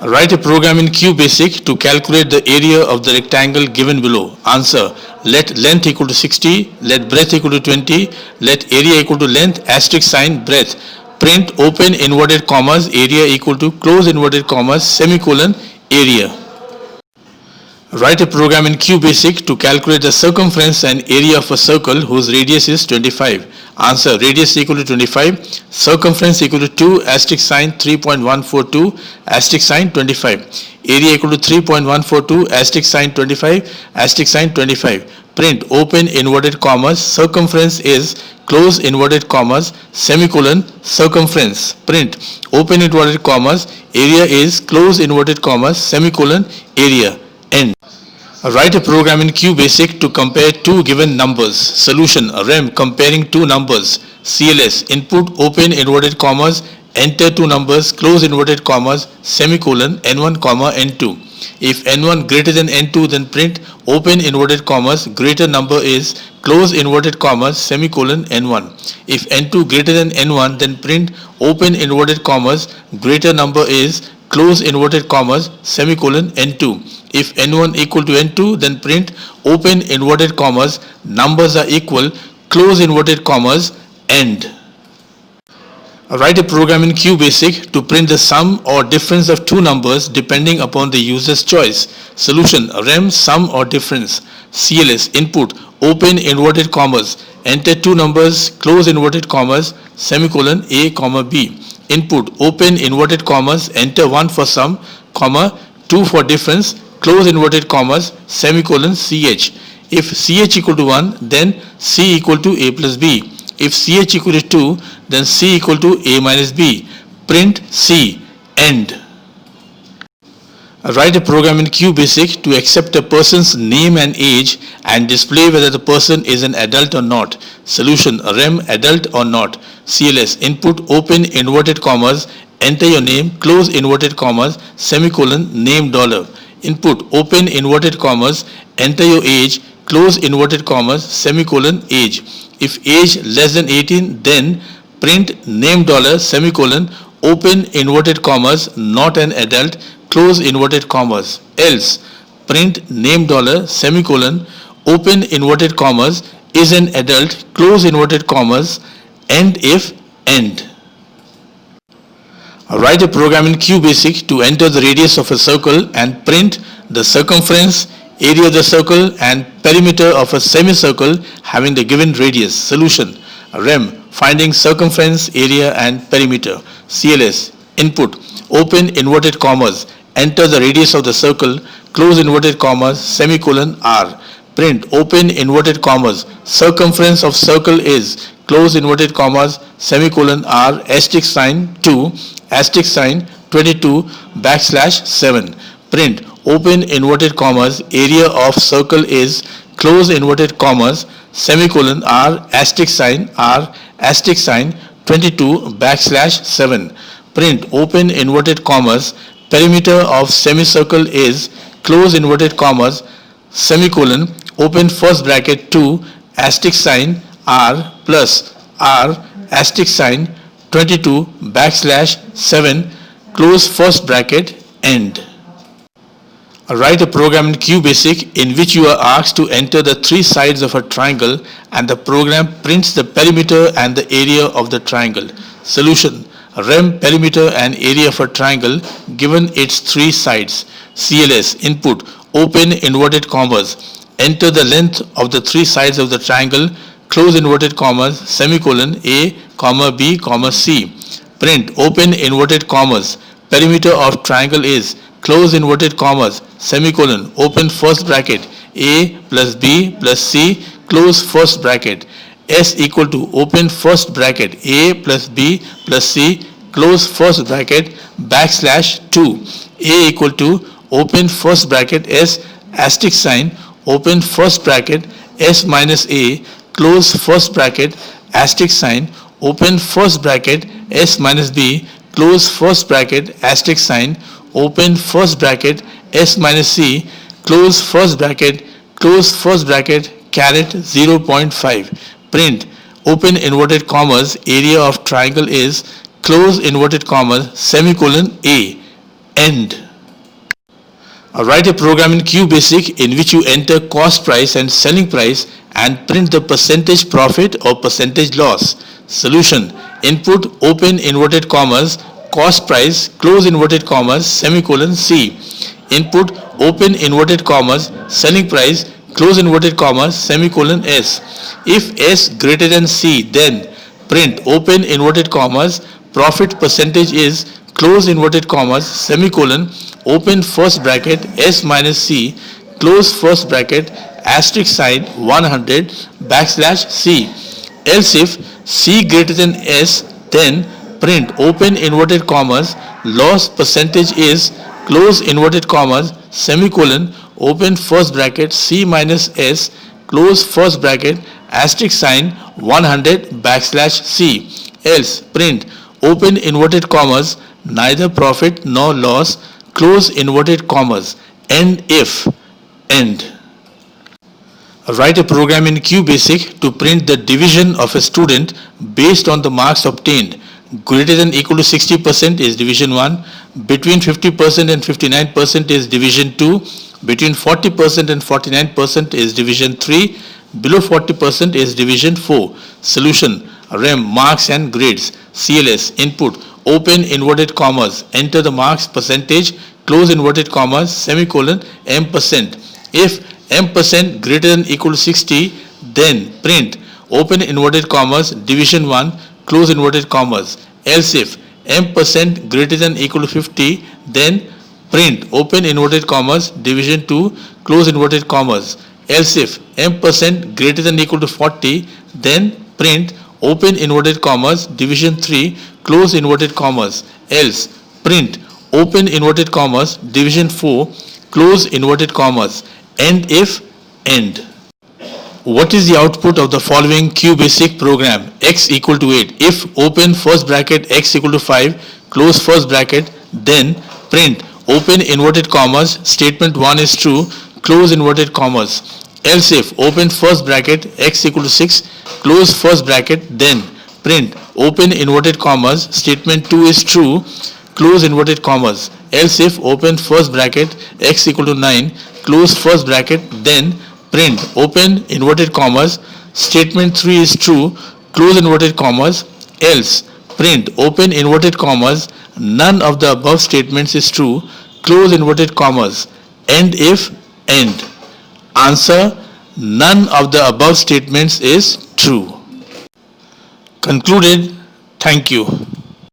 Write a program in QBasic to calculate the area of the rectangle given below. Answer. Let length equal to 60, let breadth equal to 20, let area equal to length, asterisk sign, breadth. Print open inverted commas, area equal to close inverted commas, semicolon, area. Write a program in QBasic to calculate the circumference and area of a circle whose radius is 25. Answer. Radius equal to 25, circumference equal to 2, asterisk sign 3.142, asterisk sign 25. Area equal to 3.142, asterisk sign 25, asterisk sign 25. Print open inverted commas, circumference is close inverted commas, semicolon, circumference. Print open inverted commas, area is close inverted commas, semicolon, area. End. Write a program in QBasic to compare two given numbers. Solution. REM comparing two numbers. CLS. Input open inverted commas, enter two numbers, close inverted commas, semicolon, n1 comma n2. If n1 greater than n2, then print open inverted commas, greater number is close inverted commas, semicolon, n1. If n2 greater than n1, then print open inverted commas, greater number is close inverted commas, semicolon, n2. If n1 equal to n2, then print open inverted commas, numbers are equal, close inverted commas, end. Write a program in QBasic to print the sum or difference of two numbers depending upon the user's choice. Solution. REM sum or difference. CLS. Input open inverted commas, enter two numbers, close inverted commas, semicolon, a comma b. Input open inverted commas, enter 1 for sum, comma 2 for difference, close inverted commas, semicolon, ch. If ch equal to 1, then c equal to a plus b. If ch equal to 2, then c equal to a minus b. Print c. End. Write a program in QBasic to accept a person's name and age and display whether the person is an adult or not. Solution. REM adult or not. CLS. Input open inverted commas, enter your name, close inverted commas, semicolon, name dollar. Input open inverted commas, enter your age, close inverted commas, semicolon, age. If age less than 18, then print name dollar, semicolon, open inverted commas, not an adult, close inverted commas. Else print name dollar, semicolon, open inverted commas, is an adult, close inverted commas, end if, end. Write a program in QBasic to enter the radius of a circle and print the circumference, area of the circle and perimeter of a semicircle having the given radius. Solution. REM finding circumference, area and perimeter. CLS. Input open inverted commas, enter the radius of the circle, close inverted commas, semicolon, r. Print open inverted commas, circumference of circle is close inverted commas, semicolon, r, asterisk sign 2, asterisk sign 22, backslash 7. Print open inverted commas, area of circle is close inverted commas, semicolon, r, asterisk sign 22, backslash 7. Print open inverted commas, perimeter of semicircle is close inverted commas, semicolon, open first bracket 2, asterisk sign r plus r, asterisk sign 22, backslash 7, close first bracket, end. Write a program in QBasic in which you are asked to enter the three sides of a triangle and the program prints the perimeter and the area of the triangle. Solution. REM perimeter and area of a triangle given its three sides. CLS. Input open inverted commas, enter the length of the three sides of the triangle, close inverted commas, semicolon, a, comma, b, comma, c. Print open inverted commas, perimeter of triangle is close inverted commas, semicolon, open first bracket, a plus b plus c, close first bracket. S equal to open first bracket, a plus b plus c, close first bracket, backslash 2. A equal to open first bracket, s, asterisk sign, open first bracket, s minus a, close first bracket, asterisk sign, open first bracket, s minus b, close first bracket, asterisk sign, open first bracket, s minus c, close first bracket, caret 0.5. Print open inverted commas, area of triangle is close inverted commas, semicolon, a, end. Write a program in QBasic in which you enter cost price and selling price and print the percentage profit or percentage loss. Solution. Input open inverted commas cost price close inverted commas semicolon C. Input open inverted commas selling price close inverted commas semicolon S. If S greater than C, then print open inverted commas profit percentage is close inverted commas semicolon open first bracket S minus C close first bracket asterisk sign 100 backslash C. Else if C greater than S, then print open inverted commas loss percentage is close inverted commas semicolon open first bracket C minus S close first bracket asterisk sign 100 backslash C. Else print open inverted commas neither profit nor loss close inverted commas end if end. Write a program in QBasic to print the division of a student based on the marks obtained. Greater than equal to 60% is division 1, between 50% and 59% is division 2, between 40% and 49% is division 3, below 40% is division 4. Solution. REM marks and grades. CLS input open inverted commas enter the marks percentage close inverted commas semicolon M%. If M% greater than equal to 60, then print open inverted commas division 1 close inverted commas. Else if M% greater than equal to 50, then print open inverted commas division 2 close inverted commas. Else if M% greater than equal to 40, then print open inverted commas division 3 close inverted commas. Else print open inverted commas division 4 close inverted commas. End if end. What is the output of the following QBasic program? X equal to 8. If open first bracket X equal to 5 close first bracket, then print open inverted commas statement 1 is true close inverted commas. Else if open first bracket X equal to 6 close first bracket, then print open inverted commas statement 2 is true close inverted commas. Else if open first bracket X equal to 9 close first bracket, then print open inverted commas statement 3 is true close inverted commas. Else print open inverted commas none of the above statements is true close inverted commas. End if end. Answer. None of the above statements is true. Concluded. Thank you.